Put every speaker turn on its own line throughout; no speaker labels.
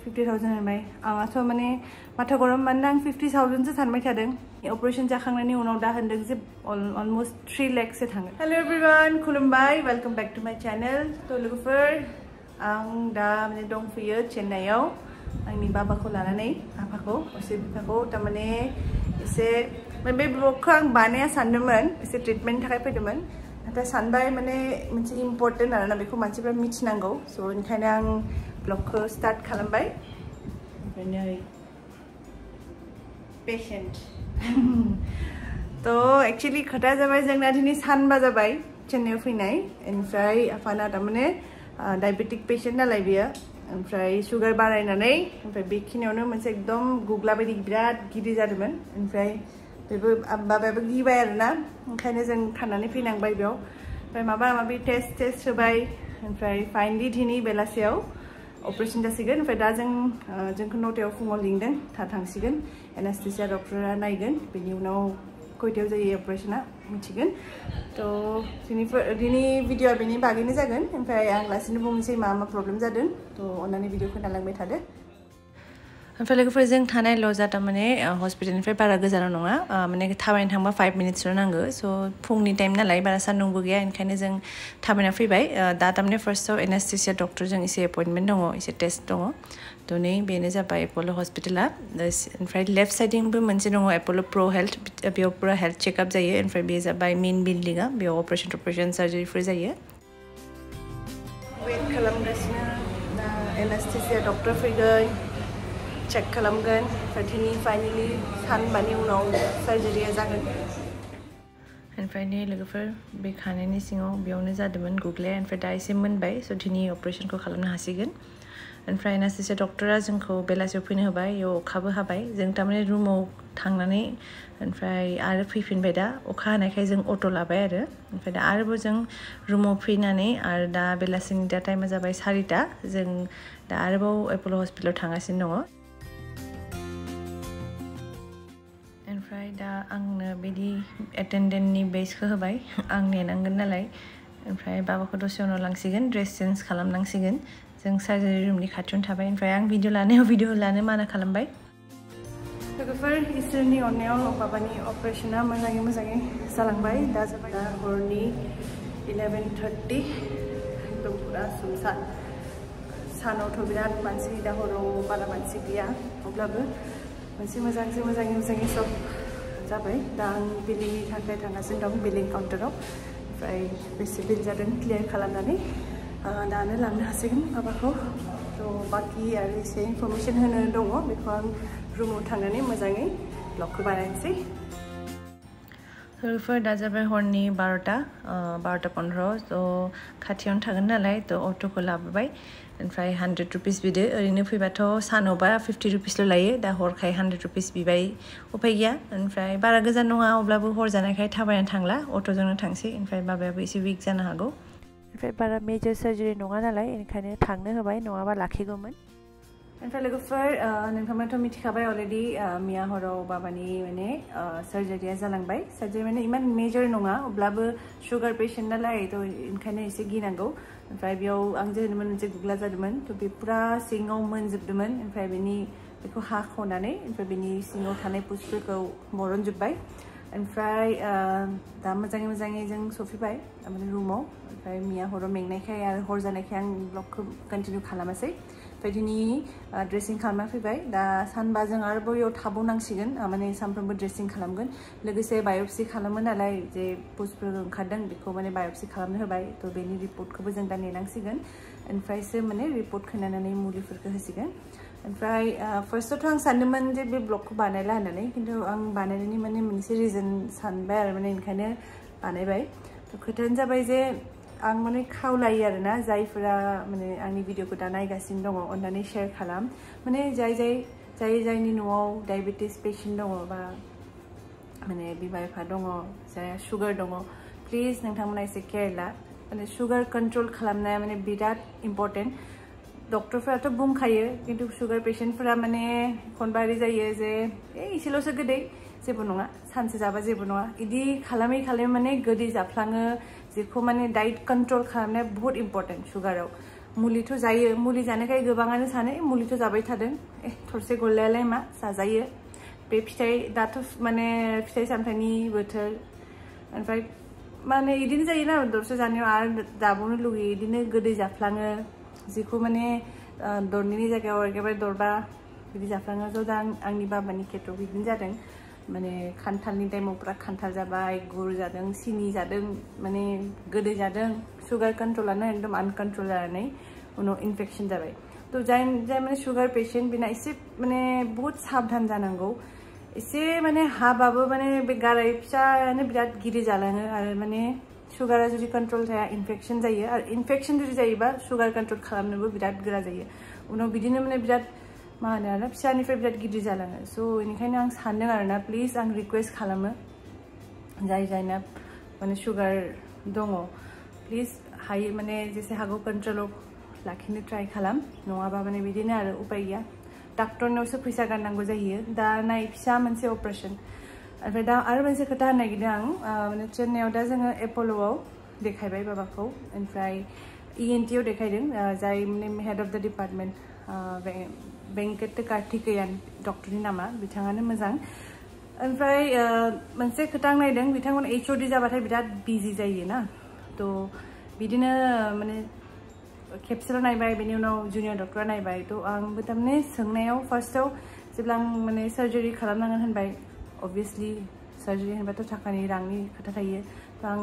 50,000 होनबाय आंहाथ' माने माथा गरम मानोना आं 50,000 सो सानबाय थादों अपारेशन जाखांनायनि उनाव दा होनदों जे अलमोस्ट 3 लाख सो थाङो हेलो एवरीवन खुलुमबाय welcome back to my channel तो लोगोफोर आं दा माने दंफैयो चेन्नाईआव आंनि बाबाखौ लानानै आफाखौ असे बिफाखौ तारमाने एसे बे ब्लगखौ आं बानाया सानदोंमोन एसे ट्रिटमेन्टनि थाखाय फैदोंमोन नाथाय सानबाय माने मोनसे इम्पोर्टेन्ट आरोना बेखौ मानसिफ्रा मिथिनांगौ स' ओंखायनो आं ब्लगखौ स्टार्ट खालामबाय ओमफ्राय पेशेन्ट थ' एक्चुअलि खोथाया जाबाय जोंना दिनै सानबा जाबाय चेन्नाईआव फैनाय ओमफ्राय आफाना तारमाने डायबेटिक पेशेन्ट नालाय बियो ओमफ्राय सुगार बारायनानै ओमफ्राय बेखिनियावनो मोनसे एकदम गुग्ला बायदि बिराद गिदिर जादोंमोन ओमफ्राय बेबो बाबायाबो गिबाय आरोना ओंखायनो जों थानानै फैनांबाय बेयाव ओमफ्राय माबा माबि टेस्ट होबाय ओमफ्राय फाइनलि दिनै बेलासियाव अपारेशन जासिगोन ओमफ्राय दा जोंखौ 9टायाव फुङाव लिंदों थांसिगोन एनास्थेसिया डक्टरा नायगोन बेनि उनाव खयथायाव जायो अपारेशना मिथिगोन थ' दिनै भिडिअ'आ बेनि बागैनो जागोन ओमफ्राय आं लासैनो बुंनोसै मा प्रब्लेम जादों थ' अन्नानै भिडिअ'खौ नायलांबाय थादो ओमफ्राय लोगोफोर जों थानाय लजआ तारमाने हस्पिटालनिफ्राय बारा गोजानाव नङा माने थाबायनो थांबा 5 मिनिट्सल' नांगौ स' फुंनि टाइम नालाय बारा सान्दुंबो गैया ओंखायनो जों थाबायना फैबाय दा तारमाने फार्स्टआव एनास्थेसिया डक्टरजों एसे एपइन्टमेन्ट दङ एसे टेस्ट दङ थ' नै बेनो जाबाय एपल' हस्पिटाला ओमफ्राय लेफ्ट साइडथिंबो मोनसे दङ एपल' प्र हेल्थ बेयाव पुरा हेल्थ चेकआप जायो ओमफ्राय बे जाबाय मेइन बिल्डिङा बेयाव अपारेशन सार्जारिफोर जायो वेट खालामगासिनो दा एनास्थेसिया डक्टर फैगोन चेक खालामगोन दिनै फाइनलि सानबानि उनाव सार्जारिया जागोन ओमफ्राय नै लोगोफोर बे खानायनि सिङाव बेयावनो जादोंमोन गुग्लाया ओमफ्राय दा एसे मोनबाय स' दिनै अपारेशनखौ खालामनो हासिगोन ओमफ्राय एनास्थेसिया डक्टरा जोंखौ बेलासियाव फैनो होबाय बेयाव अखाबो हाबाय जों तारमाने रुमाव थांनानै ओमफ्राय आरो फैफिनबाय दा अखा हानायखाय जों अट' लाबाय आरो ओमफ्राय दा आरोबाव जों रुमाव फैनानै आरो दा बेलासिनि दा टाइमा जाबाय 4टा जों दा आरोबाव एपल' हस्पिटालाव थांगासिनो दङ ओमफ्राय दा आंनो बिदि एटेन्डेन्टनि बेसखौ होबाय आं नेनांगोन नालाय ओमफ्राय बाबाखौ दसे उनाव लांसिगोन ड्रेस चेन्ज खालामनांसिगोन जों सार्जारि रुमनि खाथियावनो थाबाय ओमफ्राय आं भिडिअ लानो माना खालामबाय लोगोफोर इसोरनि अननायाव बाबानि अपारेशना मोजाङै जालांबाय दा जाबाय दा हरनि 11:30 एकदम पुरा सुनसान सानावथ' बिराद मानसि दा हराव बारा मानसि गैया अब्लाबो मोनसे मोजाङै सब जाबाय दा आं बिलिंनि थाखाय थांगासिनो दं बिलिं काउन्टाराव ओमफ्राय बेसे बिल जादों क्लियार खालामनानै दानो लांनो हासिगोन बाबाखौ थ' बाखि आरो एसे इनफरमेसन होनो दङ बेखौ आं रुमाव थांनानै मोजाङै ब्लगखौ बानायनोसै लोगोफोर दा जाबाय हरनि 12:15 थ' खाथियावनो थागोन नालाय थ' अट'खौ लाबोबाय ओमफ्राय 100 रुपिस बिदो ओरैनो फैबाथ' सानावबा 50 रुपिसल' लायो दा हरखाय 100 रुपिस बिबाय उपाय गैया ओमफ्राय बारा गोजान नङा अब्लाबो हर जानायखाय थाबायनानै थांला अट'जोंनो थांसै ओमफ्राय बाबायाबो एसे विक जानो हागौ ओमफ्राय बारा मेजर सार्जारि नङा नालाय ओंखायनो थांनो होबाय नङाबा लाखिगौमोन ओमफ्राय लोगोफोर नोंथांमोनाथ' मिथिखाबाय अलरेडि मिया हराव बाबानि माने सार्जारिया जालांबाय सार्जारि माने इमान मेजर नङा अब्लाबो सुगार पेशेन्ट नालाय थ' ओंखायनो एसे गिनांगौ ओमफ्राय बेयाव आं जे होनोमोन मोनसे गुग्ला जादोंमोन थ' बे पुरा सिङाव मोनजोबदोंमोन ओमफ्राय बेखौ हाख'नानै ओमफ्राय बेनि सिङाव थानाय पुसफोरखौ बरनजोब्बाय ओमफ्राय दा मोजाङै जों सफैबाय माने रुमाव ओमफ्राय मिया हराव मेंनायखाय आरो हर जानायखाय आं ब्लगखौ कन्टिनिउ खालामासै ओमफ्राय दिनै ड्रेसिं खालामना फैबाय दा सानबा जों आरोबाव बेयाव थाबावनांसिगोन माने सानफ्रोमबो ड्रेसिं खालामगोन लोगोसे बाय'प्सि खालामो नालाय जे पुसफोर ओंखारदों बेखौ माने बाय'प्सि खालामनो होबाय थ' बेनि रिपर्टखौबो जों दा नेनांसिगोन ओमफ्रायसो माने रिपर्ट खोनानानै मुलिफोरखौ होसिगोन ओमफ्राय फार्स्टआवथ' आं सानदोंमोन जे बे ब्लगखौ बानायला होननानै खिन्थु आं बानायनायनि माने मोनसे रिजन सानबाय आरो माने ओंखायनो बानायबाय थ' खोथायानो जाबाय जे आं माने खावलायो आरोना जायफोरा माने आंनि भिडिअखौ दा नायगासिनो दङ अन्नानै शेयार खालाम माने जायनि न'आव डायबेटिस पेशेन्ट दङ बा माने बिमा बिफा दङ जायहा सुगार दङ प्लिज नोंथांमोना एसे केयार ला माने सुगार कन्ट्रल खालामनाया माने बिराद इम्पर्टेन्ट डक्टरफोराथ' बुंखायो खिन्थु सुगार पेशेन्टफोरा माने खनबा ओरै जायो जे एसेल'सो गोदै जेबो नङा सानसे जाबा जेबो नङा इदि खालामै माने गोदै जाफ्लाङो जेखौ माने डाइट कन्ट्रोल खालामनाया बहुत इम्पर्टेन्ट सुगाराव मुलिथ' जायो मुलि जानायखाय गोबाङानो सानो मुलिथ' जाबाय थादों थरसे गल्लायालाय मा जाजायो बे फिथाइ दाथ' माने फिथाइ सामथाइनि बोथोर ओमफ्राय माने इदिनो जायोना दरसे जानायाव आरो जाबावनो लुगैयो इदिनो गोदै जाफ्लाङो जिखौ माने दरनैनि जायगायाव एखेबारे दरबा बिदि जाफ्लाङो ज' दा आंनि बाबानि खेथ्रआव बिदिनो जादों माने खान्थालनि टाइमाव पुरा खान्थाल जाबाय गुर जादों सिनि जादों माने गोदै जादों सुगार कन्ट्रोलानो एकदम आनकन्ट्रोल जानानै उनाव इनफेक्शन जाबाय तो जाय माने सुगार पेशेंट बिना एसे माने बहुत साबधान जानांगौ एसे माने हाबाबो माने बे गाराय फिसायानो बिराद गिदिर जालाङो आरो माने सुगारा जुदि कन्ट्रोल थाया इनफेक्शन जायो आरो इनफेक्शन जुदि जायोबा सुगार कन्ट्रोल खालामनोबो बिराद गोरा जायो उनाव बिदिनो माने बिराद मा होनो आरोना फिसानिफ्राय बिराद गिदिर जालाङो स' बेनिखायनो आं सानदों आरोना प्लिज आं रिक्वेस्ट खालामो जायना माने सुगार दङ प्लिज हायो माने जेसे हागौ कन्ट्रोलाव लाखिनो ट्राइ खालाम नङाबा माने बिदिनो आरो उपाय गैया डाक्टरनावसो फैसा गारनांगौ जायो दा नाय फिसा मोनसे अपारेशन ओमफ्राय दा आरो मोनसे खोथा होननो नागिरदों आं माने चेन्नाइआव दा जोङो एप'ल'आव देखायबाय बाबाखौ ओमफ्राय ENTआव देखायदों जाय माने head of the department Venkat Karthikeyan डक्टरनि नामा बिथाङानो मोजां ओमफ्राय मोनसे खोथा आं नायदों बिथांमोन HOD जाबाथाय बिराद बिजि जायो ना तो बिदिनो माने खेबसेल' नायबाय बेनि उनाव जुनियर डक्टरा नायबाय तो आंबो थारमाने सोंनायाव फार्स्टआव जेब्ला आं माने सार्जारि खालामनांगोन होनबाय अबभियासलि सार्जारि होनबाथ' थाखानि रांनि खोथा थायो तो आं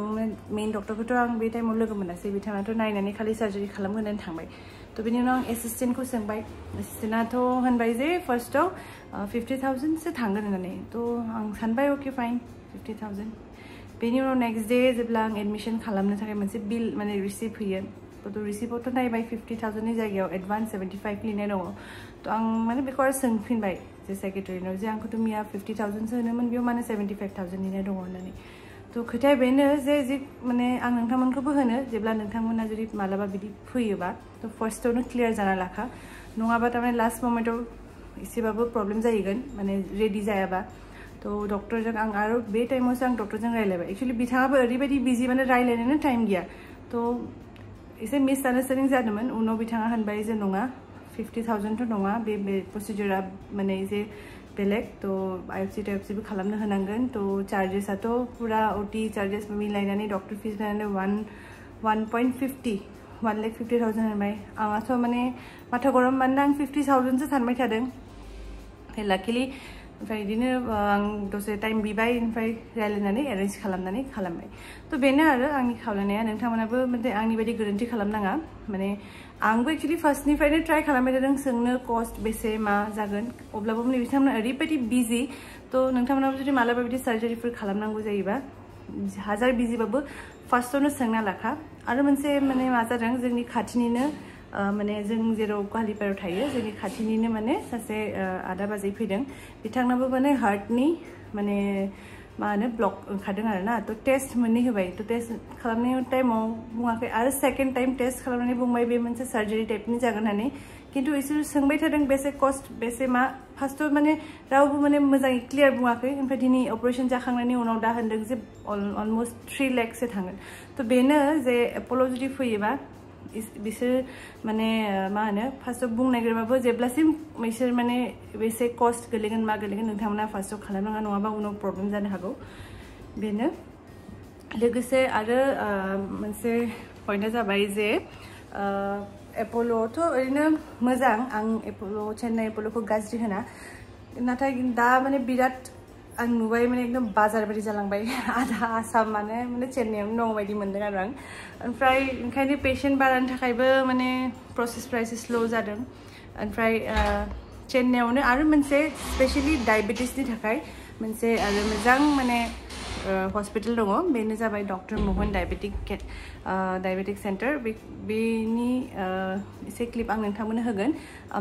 मेइन डक्टरखौथ' आं बे टाइमाव लोगो मोनासै बिथाङाथ' नायनानै खालि सार्जारि खालामगोन होननानै थांबाय तो बेनि उनाव आं एसिस्टेन्टखौ सोंबाय एसिस्टेन्टआथ' होनबाय जे फार्स्टआव 50,000सो थांगोन होननानै तो आं सानबाय अके फाइन 50,000 बेनि उनाव नेक्स्ट डे जेब्ला आं एडमिसन खालामनो थाखाय मोनसे बिल माने रिसिप्ट होयो तो रिसिप्टआवथ' नायबाय 50,000नि जायगायाव एडभान्स 75 लिरनाय दङ तो आं माने बेखौ आरो सोंफिनबाय जे सेक्रेटारिनाव जे आंखौथ' मिया 50,000सो होनोमोन बेयाव माने 75,000 लिरनाय दङ होननानै तो खोथाया बेनो जे माने आं नोंथांमोनखौबो होनो जेब्ला नोंथांमोना जुदि मालाबा बिदि फैयोबा तो फार्स्टआवनो क्लियार जाना लाखा नङाबा थारमाने लास्ट मोमेन्टआव एसेबाबो प्रब्लेम जाहैगोन माने रेडि जायाबा तो डक्टरजों आं आरो बे टाइमावसो आं डक्टरजों रायलायबाय एक्चुअली बिथाङाबो ओरैबायदि बिजि माने रायलायनोनो टाइम गैया तो एसे मिसआन्डारस्टेन्डिं जादोंमोन उनाव बिथाङा होनबाय जे नङा 50,000थ' नङा बे प्रसिडिउरा माने जे बेलेग तो IFC टाइपसिबो खालामनो होनांगोन तो चार्जेसआथ' पुरा OT चार्जेस मिलायनानै डक्टर फिस होनानै 1,50,000 होनबाय आंहाथ' माने माथा गरम मानोना आं 50,000सो सानबाय थादों लाकिलि ओमफ्राय बिदिनो आं दसे टाइम बिबाय ओमफ्राय रायलायनानै एरेन्ज खालामबाय तो बेनो आरो आंनि खावलायनाया नोंथांमोनाबो माने आंनि बायदि गोरोन्थि खालामनाङा माने आंबो एक्चुअली फार्स्टनिफ्रायनो ट्राइ खालामबाय थादों सोंनो कस्ट बेसे मा जागोन अब्लाबो माने बिथांमोना ओरैबायदि बिजि तो नोंथांमोनाबो जुदि मालाबा बिदि सार्जारिफोर खालामनांगौ जायोबा हाजार बिजिबाबो फार्स्टआवनो सोंना लाखा आरो मोनसे माने मा जादों जोंनि खाथिनिनो माने जों जेराव गवालिपारायाव थायो जोंनि खाथिनिनो माने सासे आदा बाजै फैदों बिथांनाबो माने हार्टनि माने मा होनो ब्लक ओंखारदों आरोना तो टेस्ट मोननै होबाय तो टेस्ट खालामनाय टाइमाव बुङाखै आरो सेकेन्ड टाइम टेस्ट खालामनानै बुंबाय बे मोनसे सार्जारि टाइपनि जागोन होननानै किन्तु इसोर सोंबाय थादों बेसे कस्ट बेसे मा फार्स्टआव माने रावबो माने मोजाङै क्लियार बुङाखै ओमफ्राय दिनै अपारेशन जाखांनायनि उनाव दा होनदों जे अलमस्ट 3 लाखसो थांगोन तो बेनो जे एप'ल' जुदि फैयोबा बिसोर माने मा होनो फार्स्टआव बुंनो नागिरबाबो जेब्लासिम बिसोर माने बेसे कस्ट गोलैगोन मा गोलैगोन नोंथांमोना फार्स्टआव खालामनाङा नङाबा उनाव प्रब्लेम जानो हागौ बेनो लोगोसे आरो मोनसे पइन्टआ जाबाय जे एप'ल'आवथ' ओरैनो मोजां आं चेन्नाइ एप'ल'खौ गाज्रि होना नाथाय दा माने बिराद आं नुबाय माने एकदम बाजार बायदि जालांबाय आधा आसामानो माने चेन्नाइआवनो दं बायदि मोनदों आरो आं ओमफ्राय ओंखायनो पेशेन्ट बारानि थाखायबो माने प्रसेसफ्रा एसे स्ल' जादों ओमफ्राय चेन्नाइआवनो आरो मोनसे स्पेशेलि डायबेटिसनि थाखाय मोनसे आरो मोजां माने हस्पिटाल दङ बेनो जाबाय डक्टर मोहन डायबेटिक सेन्टार बेनि एसे क्लिप आं नोंथांमोननो होगोन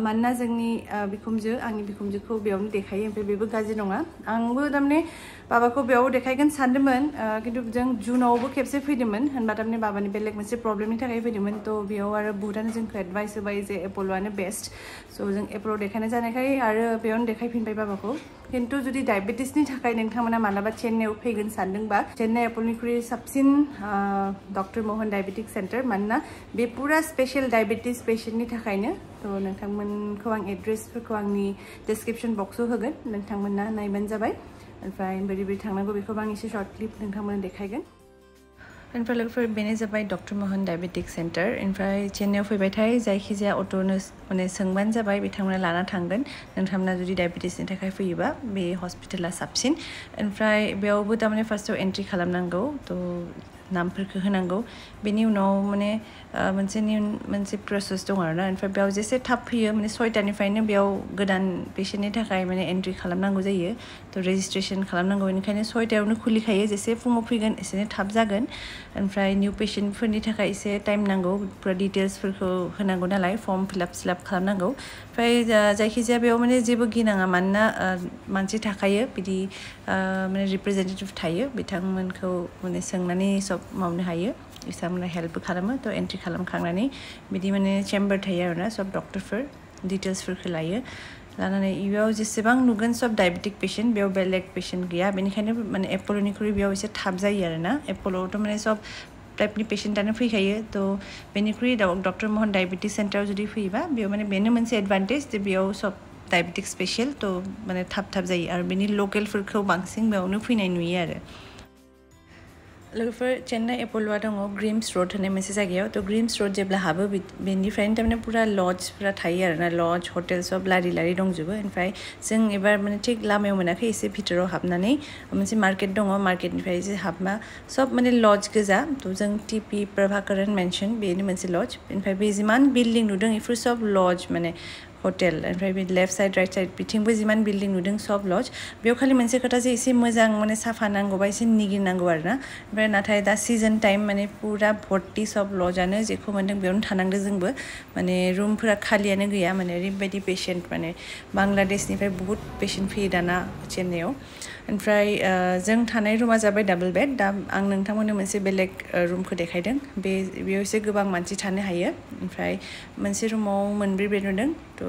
मानोना जोंनि आंनि बिखुमजोखौ बेयावनो देखायो ओमफ्राय बेबो गाज्रि नङा आंबो थारमाने बाबाखौ बेयाव देखायगोन सानदोंमोन किन्तु जों जुनावबो खेबसे फैदोंमोन होनबा थारमाने बाबानि बेलेग मोनसे प्रब्लेमनि थाखाय फैदोंमोन तो बेयाव आरो बहुतानो जोंखौ एडभाइस होबाय जे एप'ल'आनो बेस्ट स' जों एप'ल' देखायनाय जानायखाय आरो बेयावनो देखायफिनबाय बाबाखौ किन्तु जुदि डायबिटिसनि थाखाय नोंथांमोना मालाबा चेन्नाइआव फैगोन सानदोंबा चेन्नाइ एपलनिख्रुइ साबसिन डॉक्टर मोहन डायबिटिक सेंटर मानोना बे पूरा स्पेशल डायबिटिस पेशेंटनि थाखायनो तो नोंथांमोनखौ आं एड्रेसफोरखौ आंनि डिस्क्रिप्शन बक्सआव होगोन नोंथांमोना नायबानो जाबाय ओमफ्राय बोरै बोरै थांनांगौ बेखौ आं एसे शर्ट क्लिप नोंथांमोननो देखायगोन ओमफ्राय लोगोफोर बेनो जाबाय डॉक्टर मोहन डायबिटिक सेंटर ओमफ्राय चेन्नाइआव फैबायथाय जायखिजाया अट'नो माने सोंबानो जाबाय बिथांमोना लाना थांगोन नोंथांमोना जुदि डायबिटिसनि थाखाय फैयोबा बे हस्पिटाला साबसिन ओमफ्राय बेयावबो तारमाने फार्स्टआव एन्ट्रि खालामनांगौ तो नामफोरखौ होनांगौ बेनि उनाव माने मोनसे प्रसेस दं आरोना ओमफ्राय बेयाव जेसे थाब फैयो माने 6टानिफ्रायनो बेयाव गोदान पेशेन्टनि थाखाय माने एन्ट्रि खालामनांगौ जायो तो रेजिस्ट्रेशन खालामनांगौ बेनिखायनो 6टायावनो खुलिखायो जेसे फुङाव फैगोन एसेनो थाब जागोन ओमफ्राय निउ पेशेन्टफोरनि थाखाय एसे टाइम नांगौ पुरा डिटेल्सफोरखौ होनांगौ नालाय फर्म फिलआप खालामनांगौ ओमफ्राय जायखिजाया बेयाव माने जेबो गिनाङा मानोना मानसि थाखायो बिदि माने रिप्रेजेन्टेटिभ थायो बिथांमोनखौ माने सोंनानै सब मावनो हायो बिथांमोना हेल्पबो खालामो तो एन्ट्रि खालामखांनानै बिदि माने चेम्बार थायो आरोना सब डक्टरफोर डिटेल्सफोरखौ लायो लानानै बेयाव जेसेबां नुगोन सब डायबिटिक पेशेन्ट बेयाव बेलेग पेशेन्ट गैया बेनिखायनो माने एपलनिख्रुइ बेयाव एसे थाब जायो आरोना एपलआवथ' माने सब टाइपनि पेशेन्टआनो फैखायो तो बेनिख्रुइ डक्टर मोहन डायबिटिक सेन्टाराव जुदि फैयोबा बेयाव माने बेनो मोनसे एडभान्टेज जे बेयाव सब डायबिटिक स्पेशल तो माने थाब जायो आरो बेनि लकेलफोरखौ बांसिन बेयावनो फैनाय नुयो आरो लोगोफोर चेन्नाइ एपलआ दङ ग्रिम्स रोड होननाय मोनसे जायगायाव तो ग्रिम्स रोड जेब्ला हाबो बेनिफ्रायनो तारमाने पुरा लजफोरा थायो आरोना लज हटेल सब लारि दंजोबो ओमफ्राय जों एबार माने थिग लामायाव मोनाखै एसे भितराव हाबनानै मोनसे मार्केट दङ मार्केटनिफ्राय एसे हाबमा सब माने लज गोजा तो जों P Prabhakaran Mansion बेनो मोनसे लज ओमफ्राय बे जिमान बिल्डिं नुदों बेफोर सब लज माने हटेल ओमफ्राय बे लेफ्ट साइड राइट साइड बिथिंबो जिमान बिल्डिं नुदों सब लज बेयाव खालि मोनसे खोथा जे एसे मोजां माने साफा नांगौबा एसे निगिरनांगौ आरोना ओमफ्राय नाथाय दा सिजन टाइम माने पुरा भर्ति सब लजानो जेखौ मोन्दों बेयावनो थानांदों जोंबो माने रुमफोरा खालियानो गैया माने ओरैबायदि पेशेन्ट माने बांलादेशनिफ्राय बहुत पेशेन्ट फैयो दाना चेन्नाइआव ओमफ्राय जों थानाय रुमा जाबाय डाबल बेड दा आं नोंथांमोननो मोनसे बेलेग रुमखौ देखायदों बेयाव एसे गोबां मानसि थानो हायो ओमफ्राय मोनसे रुमाव मोनब्रै बेड नुदों तो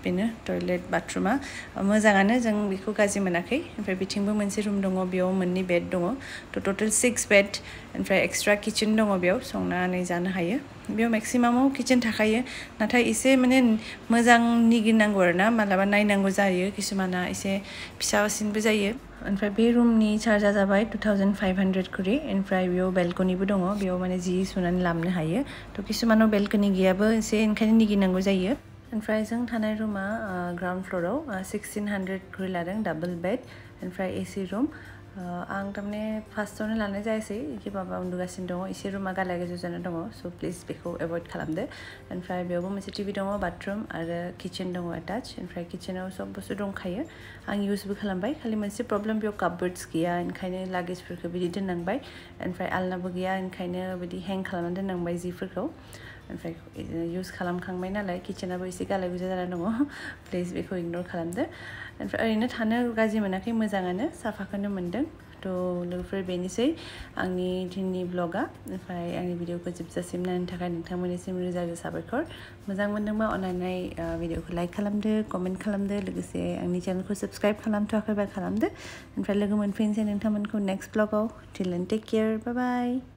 बेनो टयलेट बाथरुमा मोजाङानो जों बेखौ गाज्रि मोनाखै ओमफ्राय बिथिंबो मोनसे रुम दङ बेयाव मोननै बेड दङ तो टोटल 6 बेड ओमफ्राय एक्सट्रा किचन दङ बेयाव संनानै जानो हायो बेयाव मेक्सिमामाव किचन थाखायो नाथाय एसे माने मोजां निगिरनांगौ आरोना मालाबा नायनांगौ जायो किसुमाना एसे फिसासिनबो जायो ओमफ्राय बे रुमनि चार्जआ जाबाय 2500 करि ओमफ्राय बेयाव बेलकनिबो दङ बेयाव माने जि सुनानै लामनो हायो तो किसुमानाव बेलकनि गैयाबो एसे ओंखायनो निगिरनांगौ जायो ओमफ्राय जों थानाय रुमा ग्राउन्ड फ्लोराव 1600 करि लादों डाबल बेड ओमफ्राय एसि रुम आं तारमाने फार्स्टआवनो लानाय जायासै कि माबा उन्दुगासिनो दङ एसे रुमा गाला गोजौ जाना दङ स' प्लिज बेखौ एभयड खालामदो ओमफ्राय बेयावबो मोनसे टिभि दङ बाथरुम आरो किचन दङ एटाच ओमफ्राय किचनाव सब बुस्थु दंखायो आं इउजबो खालामबाय खालि मोनसे प्रब्लेम बेयाव कापबोर्ड्स गैया ओंखायनो लागेजफोरखौ बिदि दोननांबाय ओमफ्राय आलनाबो गैया ओंखायनो बिदि हें खालामना दोननांबाय जिफोरखौ ओमफ्राय इउज खालामखांबाय नालाय किचनाबो एसे गाला गुजा जाना दङ प्लिज बेखौ इगनर खालामदो ओमफ्राय ओरैनो थानो गाज्रि मोनाखै मोजाङानो साफाखौनो मोन्दों तो लोगोफोर बेनोसै आंनि दिननि ब्लगा ओमफ्राय आंनि भिडिअखौ जोबजासिम नायनो थाखाय नोंथांमोननिसिम रोजा रोजा साबायखर मोजां मोनदोंबा अननानै भिडिअखौ लाइक खालामदो कमेन्ट खालामदो लोगोसे आंनि चेनेलखौ साबस्क्राइब खालामथ'वाखैबा खालामदो ओमफ्राय लोगो मोनफिनसै नोंथांमोनखौ नेक्स्ट ब्लगाव till then take care bye bye